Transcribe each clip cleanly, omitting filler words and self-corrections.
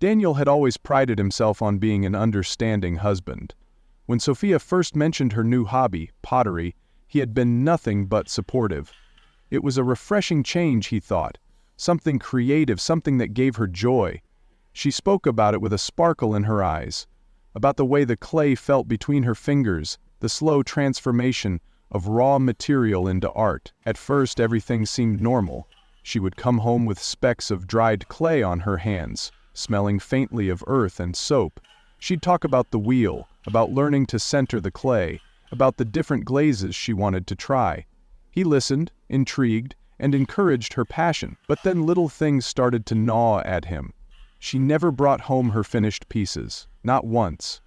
Daniel had always prided himself on being an understanding husband. When Sophia first mentioned her new hobby, pottery, he had been nothing but supportive. It was a refreshing change, he thought. Something creative, something that gave her joy. She spoke about it with a sparkle in her eyes, about the way the clay felt between her fingers, the slow transformation of raw material into art. At first, everything seemed normal. She would come home with specks of dried clay on her hands, smelling faintly of earth and soap. She'd talk about the wheel, about learning to center the clay, about the different glazes she wanted to try. He listened, intrigued, and encouraged her passion. But then little things started to gnaw at him. She never brought home her finished pieces, not once.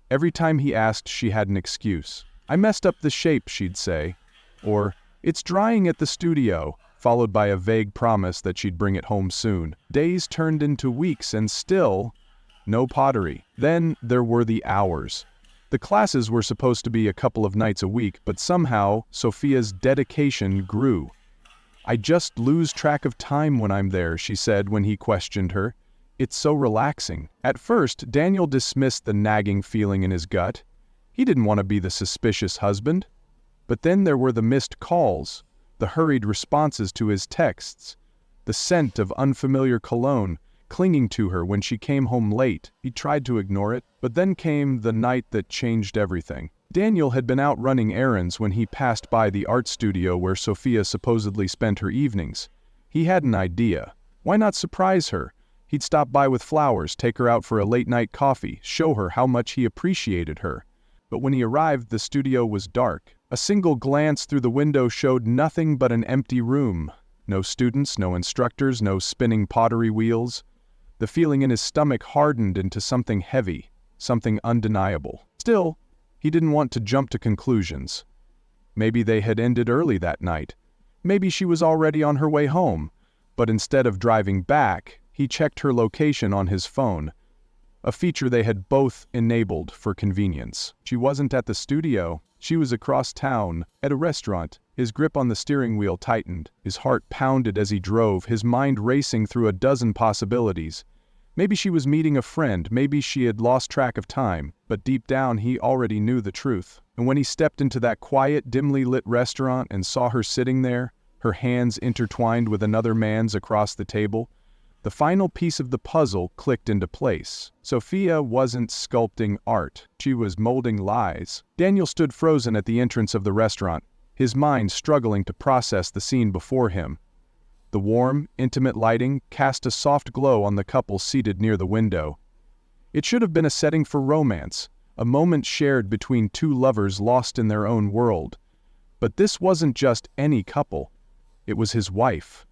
Every time he asked, she had an excuse. "I messed up the shape," she'd say. Or, "It's drying at the studio," followed by a vague promise that she'd bring it home soon. Days turned into weeks and still, no pottery. Then there were the hours. The classes were supposed to be a couple of nights a week, but somehow Sophia's dedication grew. "I just lose track of time when I'm there," she said when he questioned her. "It's so relaxing." At first, Daniel dismissed the nagging feeling in his gut. He didn't want to be the suspicious husband. But then there were the missed calls, the hurried responses to his texts, the scent of unfamiliar cologne clinging to her when she came home late. He tried to ignore it, but then came the night that changed everything. Daniel had been out running errands when he passed by the art studio where Sophia supposedly spent her evenings. He had an idea. Why not surprise her? He'd stop by with flowers, take her out for a late-night coffee, show her how much he appreciated her. But when he arrived, the studio was dark. A single glance through the window showed nothing but an empty room. No students, no instructors, no spinning pottery wheels. The feeling in his stomach hardened into something heavy, something undeniable. Still, he didn't want to jump to conclusions. Maybe they had ended early that night. Maybe she was already on her way home. But instead of driving back, he checked her location on his phone, a feature they had both enabled for convenience. She wasn't at the studio. She was across town, at a restaurant. His grip on the steering wheel tightened. His heart pounded as he drove, his mind racing through a dozen possibilities. Maybe she was meeting a friend, maybe she had lost track of time, but deep down he already knew the truth. And when he stepped into that quiet, dimly lit restaurant and saw her sitting there, her hands intertwined with another man's across the table, the final piece of the puzzle clicked into place. Sophia wasn't sculpting art. She was molding lies. Daniel stood frozen at the entrance of the restaurant, his mind struggling to process the scene before him. The warm, intimate lighting cast a soft glow on the couple seated near the window. It should have been a setting for romance, a moment shared between two lovers lost in their own world. But this wasn't just any couple. It was his wife.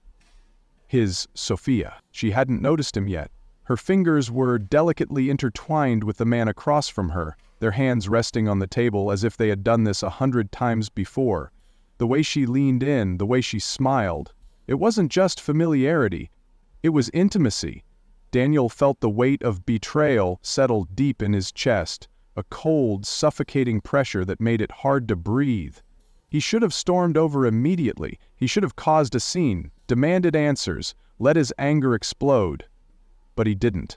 His Sophia. She hadn't noticed him yet. Her fingers were delicately intertwined with the man across from her, their hands resting on the table as if they had done this 100 times before. The way she leaned in, the way she smiled. It wasn't just familiarity. It was intimacy. Daniel felt the weight of betrayal settle deep in his chest, a cold, suffocating pressure that made it hard to breathe. He should have stormed over immediately. He should have caused a scene, demanded answers, let his anger explode. But he didn't.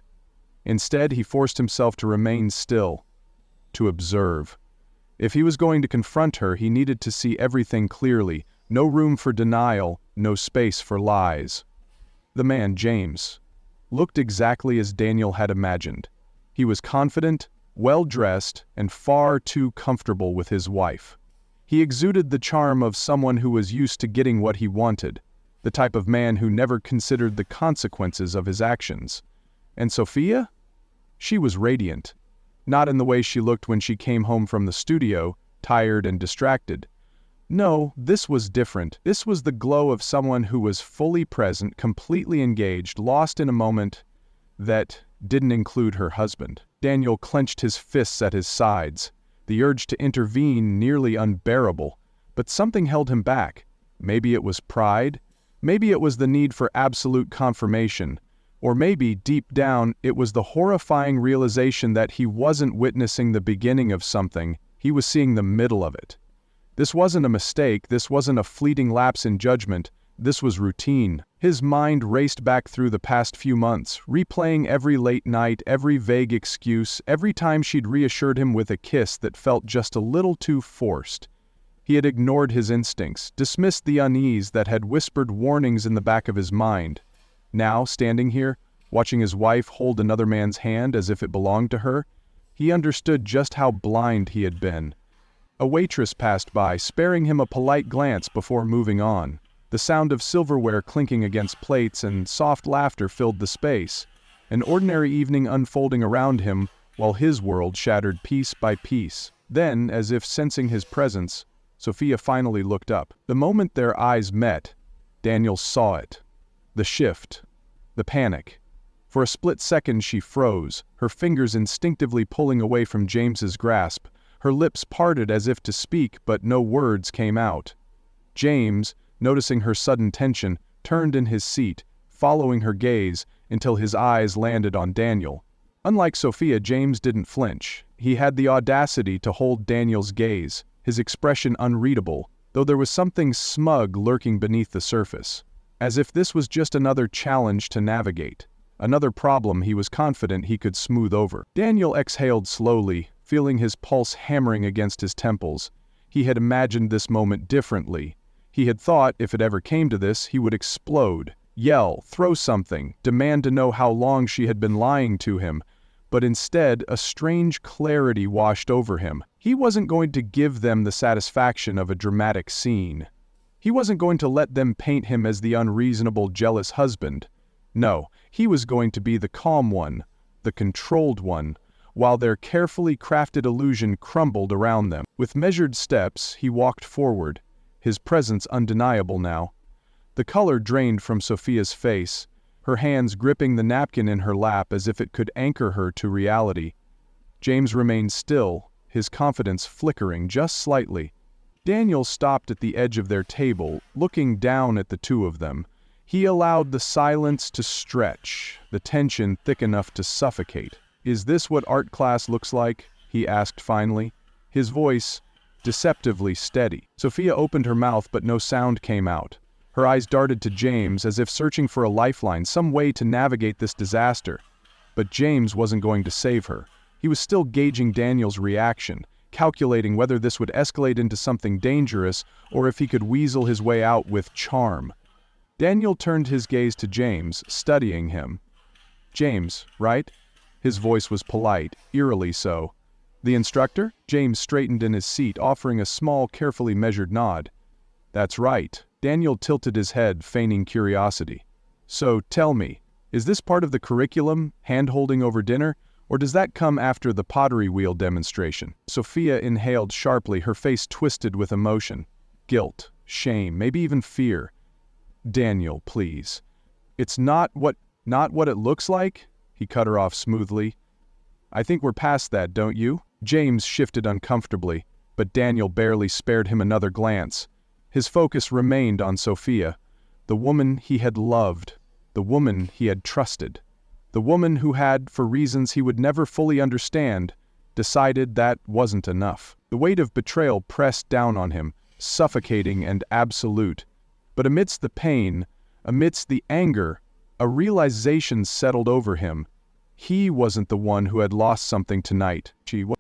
Instead, he forced himself to remain still, to observe. If he was going to confront her, he needed to see everything clearly. No room for denial, no space for lies. The man, James, looked exactly as Daniel had imagined. He was confident, well-dressed, and far too comfortable with his wife. He exuded the charm of someone who was used to getting what he wanted, the type of man who never considered the consequences of his actions. And Sophia? She was radiant. Not in the way she looked when she came home from the studio, tired and distracted. No, this was different. This was the glow of someone who was fully present, completely engaged, lost in a moment that didn't include her husband. Daniel clenched his fists at his sides, the urge to intervene nearly unbearable, but something held him back. Maybe it was pride, maybe it was the need for absolute confirmation, or maybe, deep down, it was the horrifying realization that he wasn't witnessing the beginning of something, he was seeing the middle of it. This wasn't a mistake, this wasn't a fleeting lapse in judgment, this was routine. His mind raced back through the past few months, replaying every late night, every vague excuse, every time she'd reassured him with a kiss that felt just a little too forced. He had ignored his instincts, dismissed the unease that had whispered warnings in the back of his mind. Now, standing here, watching his wife hold another man's hand as if it belonged to her, he understood just how blind he had been. A waitress passed by, sparing him a polite glance before moving on. The sound of silverware clinking against plates and soft laughter filled the space, an ordinary evening unfolding around him while his world shattered piece by piece. Then, as if sensing his presence, Sophia finally looked up. The moment their eyes met, Daniel saw it. The shift. The panic. For a split second she froze, her fingers instinctively pulling away from James's grasp. Her lips parted as if to speak, but no words came out. James, noticing her sudden tension, turned in his seat, following her gaze until his eyes landed on Daniel. Unlike Sophia, James didn't flinch. He had the audacity to hold Daniel's gaze, his expression unreadable, though there was something smug lurking beneath the surface. As if this was just another challenge to navigate, another problem he was confident he could smooth over. Daniel exhaled slowly, feeling his pulse hammering against his temples. He had imagined this moment differently. He had thought, if it ever came to this, he would explode, yell, throw something, demand to know how long she had been lying to him. But instead, a strange clarity washed over him. He wasn't going to give them the satisfaction of a dramatic scene. He wasn't going to let them paint him as the unreasonable, jealous husband. No, he was going to be the calm one, the controlled one, while their carefully crafted illusion crumbled around them. With measured steps, he walked forward, his presence undeniable now. The color drained from Sophia's face, her hands gripping the napkin in her lap as if it could anchor her to reality. James remained still, his confidence flickering just slightly. Daniel stopped at the edge of their table, looking down at the two of them. He allowed the silence to stretch, the tension thick enough to suffocate. "Is this what art class looks like?" he asked finally, his voice deceptively steady. Sophia opened her mouth, but no sound came out. Her eyes darted to James as if searching for a lifeline, some way to navigate this disaster. But James wasn't going to save her. He was still gauging Daniel's reaction, calculating whether this would escalate into something dangerous or if he could weasel his way out with charm. Daniel turned his gaze to James, studying him. "James, right?" His voice was polite, eerily so. "The instructor?" James straightened in his seat, offering a small, carefully measured nod. "That's right." Daniel tilted his head, feigning curiosity. "So, tell me, is this part of the curriculum, hand-holding over dinner, or does that come after the pottery wheel demonstration?" Sophia inhaled sharply, her face twisted with emotion. Guilt, shame, maybe even fear. "Daniel, please. It's not what it looks like?" He cut her off smoothly. "I think we're past that, don't you?" James shifted uncomfortably, but Daniel barely spared him another glance. His focus remained on Sophia, the woman he had loved, the woman he had trusted, the woman who had, for reasons he would never fully understand, decided that wasn't enough. The weight of betrayal pressed down on him, suffocating and absolute. But amidst the pain, amidst the anger, a realization settled over him. He wasn't the one who had lost something tonight,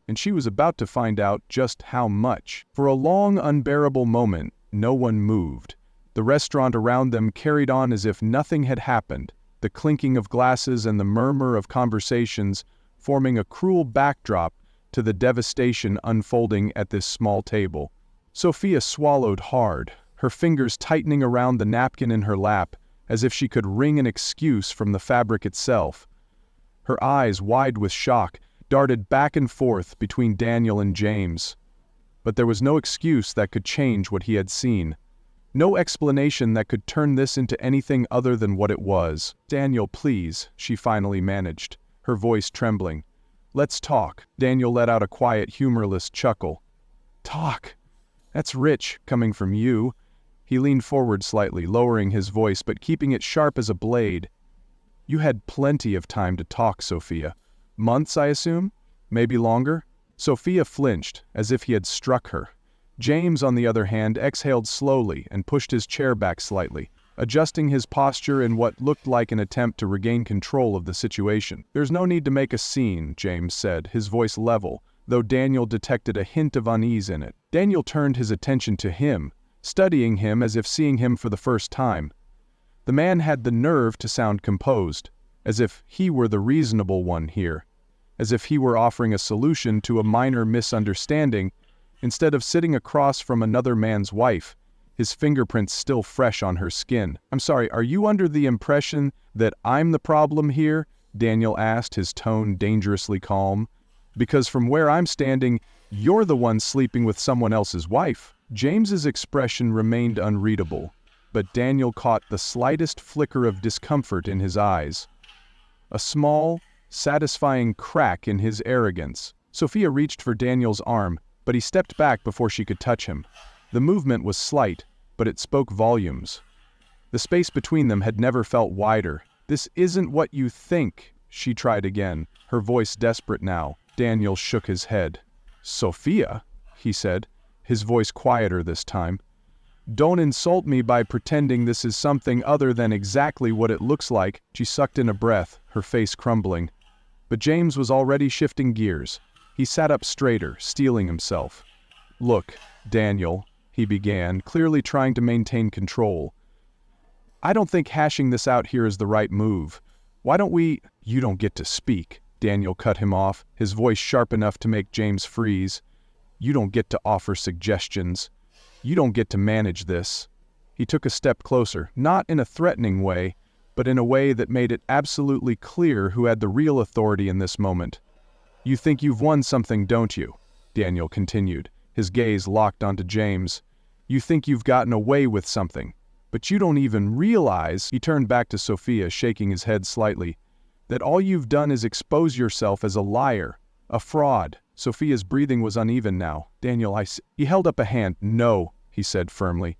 and she was about to find out just how much. For a long, unbearable moment, no one moved. The restaurant around them carried on as if nothing had happened, the clinking of glasses and the murmur of conversations forming a cruel backdrop to the devastation unfolding at this small table. Sophia swallowed hard, her fingers tightening around the napkin in her lap, as if she could wring an excuse from the fabric itself. Her eyes, wide with shock, darted back and forth between Daniel and James. But there was no excuse that could change what he had seen. No explanation that could turn this into anything other than what it was. "Daniel, please," she finally managed, her voice trembling. "Let's talk." Daniel let out a quiet, humorless chuckle. "Talk? That's rich, coming from you." He leaned forward slightly, lowering his voice but keeping it sharp as a blade. "You had plenty of time to talk, Sophia. Months, I assume? Maybe longer?" Sophia flinched, as if he had struck her. James, on the other hand, exhaled slowly and pushed his chair back slightly, adjusting his posture in what looked like an attempt to regain control of the situation. "There's no need to make a scene," James said, his voice level, though Daniel detected a hint of unease in it. Daniel turned his attention to him, studying him as if seeing him for the first time. The man had the nerve to sound composed, as if he were the reasonable one here, as if he were offering a solution to a minor misunderstanding, instead of sitting across from another man's wife, his fingerprints still fresh on her skin. "I'm sorry, are you under the impression that I'm the problem here?" Daniel asked, his tone dangerously calm. "Because from where I'm standing, you're the one sleeping with someone else's wife." James's expression remained unreadable, but Daniel caught the slightest flicker of discomfort in his eyes. A small, satisfying crack in his arrogance. Sophia reached for Daniel's arm, but he stepped back before she could touch him. The movement was slight, but it spoke volumes. The space between them had never felt wider. "This isn't what you think," she tried again, her voice desperate now. Daniel shook his head. "Sophia," he said, his voice quieter this time, "don't insult me by pretending this is something other than exactly what it looks like." She sucked in a breath, her face crumbling. But James was already shifting gears. He sat up straighter, steeling himself. "Look, Daniel," he began, clearly trying to maintain control. "I don't think hashing this out here is the right move. Why don't we—" "You don't get to speak," Daniel cut him off, his voice sharp enough to make James freeze. "You don't get to offer suggestions. You don't get to manage this." He took a step closer, not in a threatening way, but in a way that made it absolutely clear who had the real authority in this moment. "You think you've won something, don't you?" Daniel continued, his gaze locked onto James. "You think you've gotten away with something, but you don't even realize," he turned back to Sophia, shaking his head slightly, "that all you've done is expose yourself as a liar, a fraud." Sophia's breathing was uneven now. "Daniel, He held up a hand. "No," he said firmly.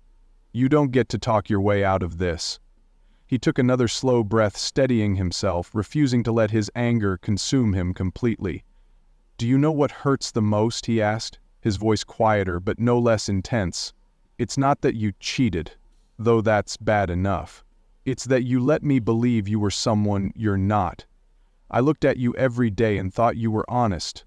"You don't get to talk your way out of this." He took another slow breath, steadying himself, refusing to let his anger consume him completely. "Do you know what hurts the most?" he asked, his voice quieter but no less intense. "It's not that you cheated, though that's bad enough. It's that you let me believe you were someone you're not. I looked at you every day and thought you were honest.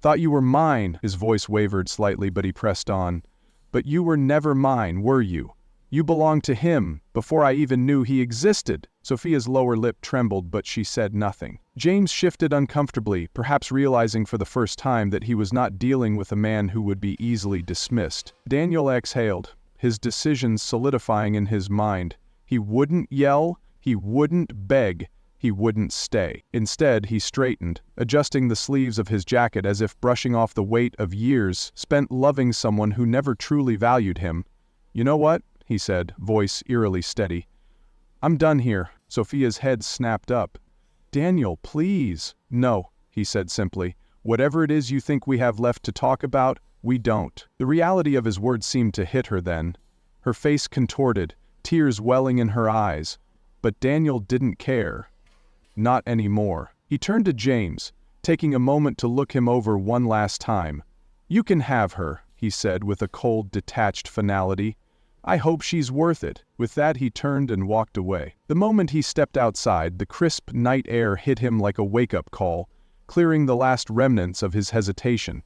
Thought you were mine." His voice wavered slightly, but he pressed on. "But you were never mine, were you? You belonged to him, before I even knew he existed." Sophia's lower lip trembled, but she said nothing. James shifted uncomfortably, perhaps realizing for the first time that he was not dealing with a man who would be easily dismissed. Daniel exhaled, his decisions solidifying in his mind. He wouldn't yell, he wouldn't beg, he wouldn't stay. Instead, he straightened, adjusting the sleeves of his jacket as if brushing off the weight of years spent loving someone who never truly valued him. "You know what?" he said, voice eerily steady. "I'm done here." Sophia's head snapped up. "Daniel, please." "No," he said simply. "Whatever it is you think we have left to talk about, we don't." The reality of his words seemed to hit her then. Her face contorted, tears welling in her eyes. But Daniel didn't care. Not anymore. He turned to James, taking a moment to look him over one last time. "You can have her," he said with a cold, detached finality. "I hope she's worth it." With that he turned and walked away. The moment he stepped outside, the crisp night air hit him like a wake-up call, clearing the last remnants of his hesitation.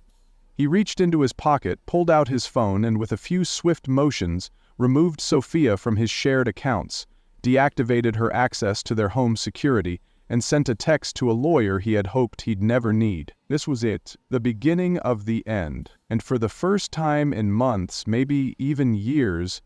He reached into his pocket, pulled out his phone, and with a few swift motions, removed Sophia from his shared accounts, deactivated her access to their home security, and sent a text to a lawyer he had hoped he'd never need. This was it, the beginning of the end. And for the first time in months, maybe even years,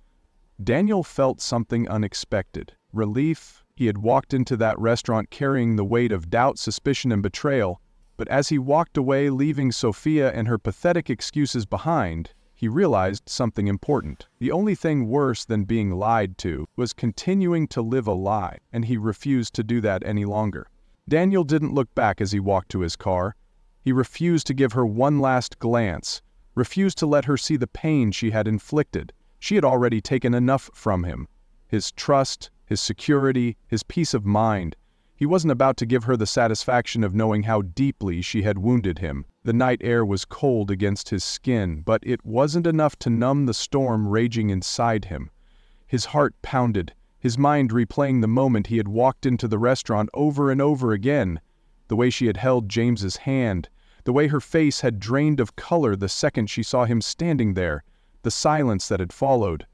Daniel felt something unexpected. Relief. He had walked into that restaurant carrying the weight of doubt, suspicion, and betrayal, but as he walked away, leaving Sophia and her pathetic excuses behind, he realized something important. The only thing worse than being lied to was continuing to live a lie, and he refused to do that any longer. Daniel didn't look back as he walked to his car. He refused to give her one last glance, refused to let her see the pain she had inflicted. She had already taken enough from him. His trust, his security, his peace of mind. He wasn't about to give her the satisfaction of knowing how deeply she had wounded him. The night air was cold against his skin, but it wasn't enough to numb the storm raging inside him. His heart pounded, his mind replaying the moment he had walked into the restaurant over and over again, the way she had held James's hand, the way her face had drained of color the second she saw him standing there, the silence that had followed.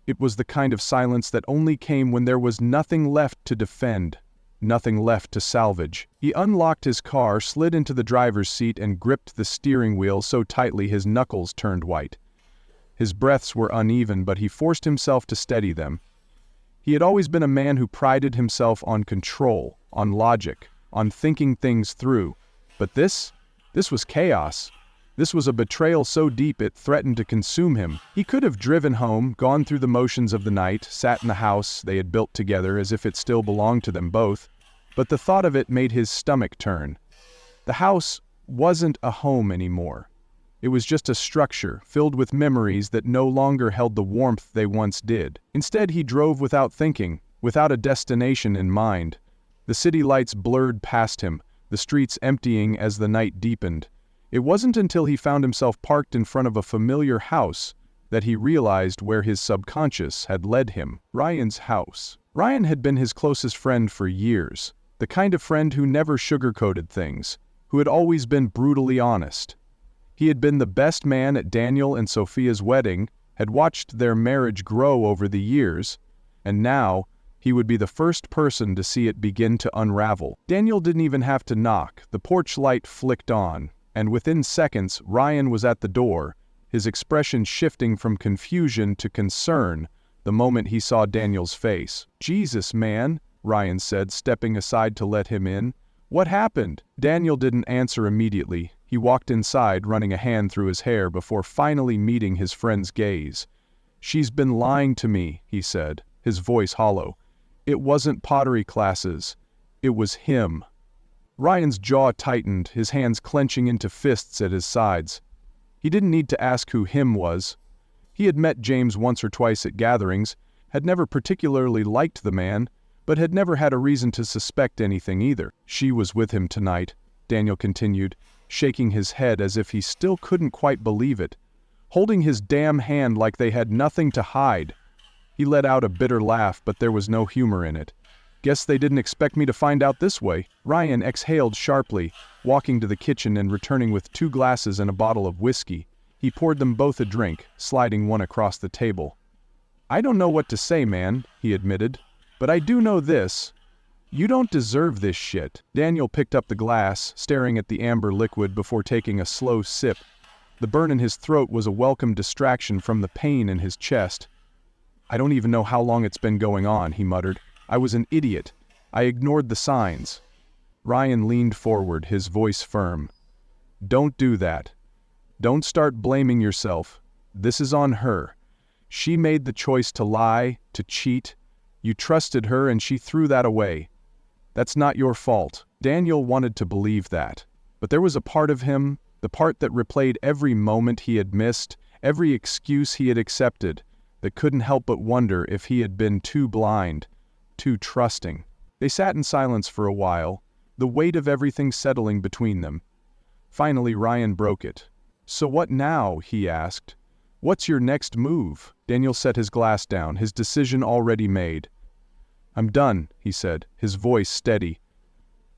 It was the kind of silence that only came when there was nothing left to defend, nothing left to salvage. He unlocked his car, slid into the driver's seat, and gripped the steering wheel so tightly his knuckles turned white. His breaths were uneven, but he forced himself to steady them. He had always been a man who prided himself on control, on logic, on thinking things through. But this was chaos. This was a betrayal so deep it threatened to consume him. He could have driven home, gone through the motions of the night, sat in the house they had built together as if it still belonged to them both, but the thought of it made his stomach turn. The house wasn't a home anymore. It was just a structure filled with memories that no longer held the warmth they once did. Instead, he drove without thinking, without a destination in mind. The city lights blurred past him, the streets emptying as the night deepened. It wasn't until he found himself parked in front of a familiar house that he realized where his subconscious had led him. Ryan's house. Ryan had been his closest friend for years, the kind of friend who never sugarcoated things, who had always been brutally honest. He had been the best man at Daniel and Sophia's wedding, had watched their marriage grow over the years, and now he would be the first person to see it begin to unravel. Daniel didn't even have to knock. The porch light flicked on, and within seconds, Ryan was at the door, his expression shifting from confusion to concern the moment he saw Daniel's face. "Jesus, man," Ryan said, stepping aside to let him in. "What happened?" Daniel didn't answer immediately. He walked inside, running a hand through his hair before finally meeting his friend's gaze. "She's been lying to me," he said, his voice hollow. "It wasn't pottery classes. It was him." Ryan's jaw tightened, his hands clenching into fists at his sides. He didn't need to ask who him was. He had met James once or twice at gatherings, had never particularly liked the man, but had never had a reason to suspect anything either. "She was with him tonight," Daniel continued, shaking his head as if he still couldn't quite believe it, holding his damn hand like they had nothing to hide. He let out a bitter laugh, but there was no humor in it. "Guess they didn't expect me to find out this way." Ryan exhaled sharply, walking to the kitchen and returning with 2 glasses and a bottle of whiskey. He poured them both a drink, sliding one across the table. "I don't know what to say, man," he admitted, "but I do know this. You don't deserve this shit." Daniel picked up the glass, staring at the amber liquid before taking a slow sip. The burn in his throat was a welcome distraction from the pain in his chest. "I don't even know how long it's been going on," he muttered. "I was an idiot. I ignored the signs." Ryan leaned forward, his voice firm. "Don't do that. Don't start blaming yourself. This is on her. She made the choice to lie, to cheat. You trusted her and she threw that away. That's not your fault." Daniel wanted to believe that, but there was a part of him, the part that replayed every moment he had missed, every excuse he had accepted, that couldn't help but wonder if he had been too blind, too trusting. They sat in silence for a while, the weight of everything settling between them. Finally, Ryan broke it. "So what now?" he asked. "What's your next move?" Daniel set his glass down, his decision already made. "I'm done," he said, his voice steady.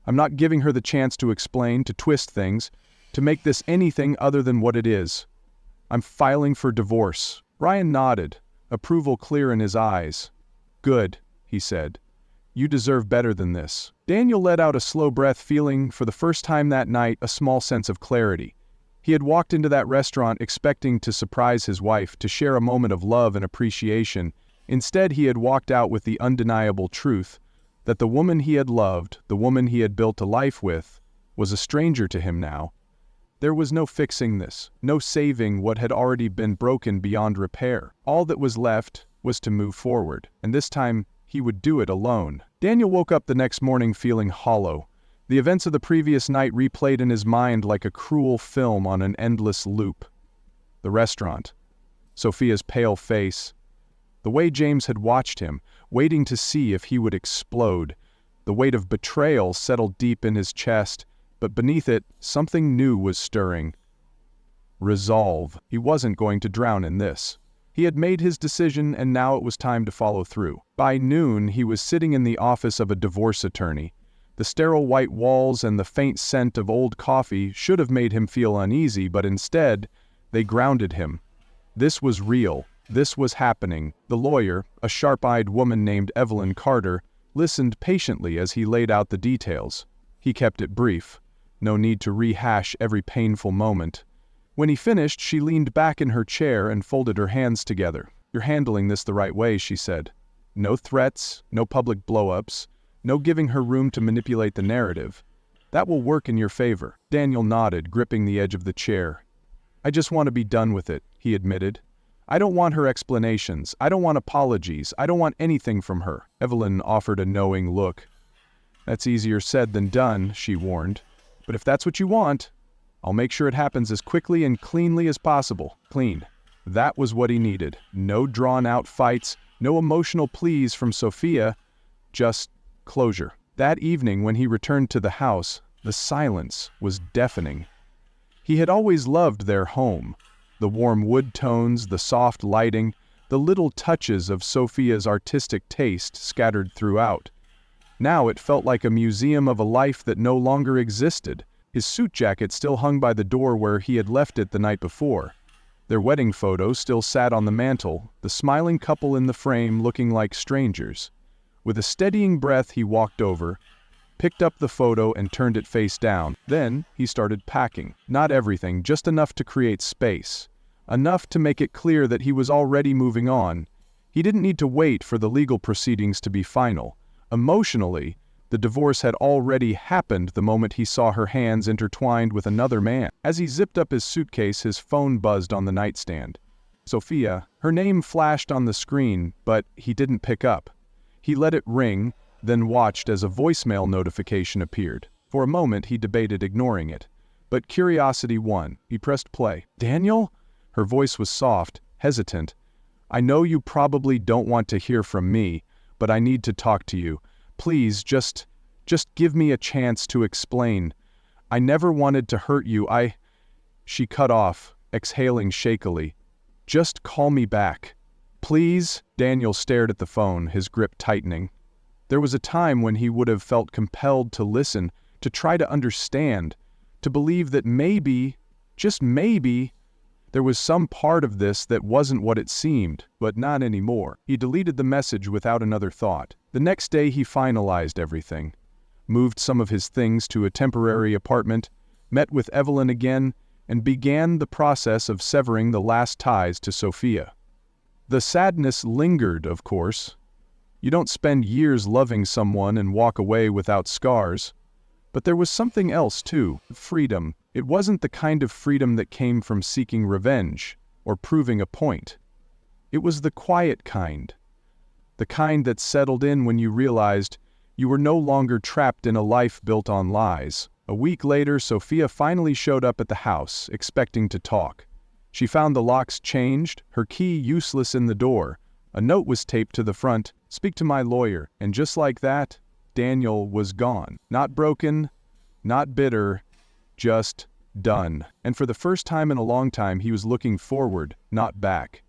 "I'm not giving her the chance to explain, to twist things, to make this anything other than what it is. I'm filing for divorce." Ryan nodded, approval clear in his eyes. "Good," he said. "You deserve better than this." Daniel let out a slow breath, feeling, for the first time that night, a small sense of clarity. He had walked into that restaurant expecting to surprise his wife, to share a moment of love and appreciation. Instead, he had walked out with the undeniable truth that the woman he had loved, the woman he had built a life with, was a stranger to him now. There was no fixing this, no saving what had already been broken beyond repair. All that was left was to move forward, and this time he would do it alone. Daniel woke up the next morning feeling hollow. The events of the previous night replayed in his mind like a cruel film on an endless loop. The restaurant, Sophia's pale face, the way James had watched him, waiting to see if he would explode. The weight of betrayal settled deep in his chest, but beneath it, something new was stirring. Resolve. He wasn't going to drown in this. He had made his decision and now it was time to follow through. By noon, he was sitting in the office of a divorce attorney. The sterile white walls and the faint scent of old coffee should have made him feel uneasy, but instead, they grounded him. This was real. This was happening. The lawyer, a sharp-eyed woman named Evelyn Carter, listened patiently as he laid out the details. He kept it brief. No need to rehash every painful moment. When he finished, she leaned back in her chair and folded her hands together. "You're handling this the right way," she said. "No threats, no public blow-ups, no giving her room to manipulate the narrative. That will work in your favor." Daniel nodded, gripping the edge of the chair. "I just want to be done with it," he admitted. "I don't want her explanations. I don't want apologies. I don't want anything from her." Evelyn offered a knowing look. "That's easier said than done," she warned. "But if that's what you want, I'll make sure it happens as quickly and cleanly as possible." Clean. That was what he needed. No drawn-out fights, no emotional pleas from Sophia, just closure. That evening when he returned to the house, the silence was deafening. He had always loved their home. The warm wood tones, the soft lighting, the little touches of Sophia's artistic taste scattered throughout. Now it felt like a museum of a life that no longer existed. His suit jacket still hung by the door where he had left it the night before. Their wedding photo still sat on the mantel, the smiling couple in the frame looking like strangers. With a steadying breath, he walked over, picked up the photo and turned it face down. Then he started packing. Not everything, just enough to create space. Enough to make it clear that he was already moving on. He didn't need to wait for the legal proceedings to be final. Emotionally, the divorce had already happened the moment he saw her hands intertwined with another man. As he zipped up his suitcase, his phone buzzed on the nightstand. Sophia. Her name flashed on the screen, but he didn't pick up. He let it ring, then watched as a voicemail notification appeared. For a moment he debated ignoring it, but curiosity won. He pressed play. "Daniel?" Her voice was soft, hesitant. "I know you probably don't want to hear from me, but I need to talk to you. Please, just give me a chance to explain. I never wanted to hurt you. She cut off, exhaling shakily. "Just call me back. Please?" Daniel stared at the phone, his grip tightening. There was a time when he would have felt compelled to listen, to try to understand, to believe that maybe, just maybe, there was some part of this that wasn't what it seemed, but not anymore. He deleted the message without another thought. The next day he finalized everything, moved some of his things to a temporary apartment, met with Evelyn again, and began the process of severing the last ties to Sophia. The sadness lingered, of course. You don't spend years loving someone and walk away without scars. But there was something else too, freedom. It wasn't the kind of freedom that came from seeking revenge or proving a point. It was the quiet kind. The kind that settled in when you realized you were no longer trapped in a life built on lies. A week later, Sophia finally showed up at the house, expecting to talk. She found the locks changed, her key useless in the door. A note was taped to the front, "Speak to my lawyer," and just like that, Daniel was gone. Not broken, not bitter, just done. And for the first time in a long time, he was looking forward, not back.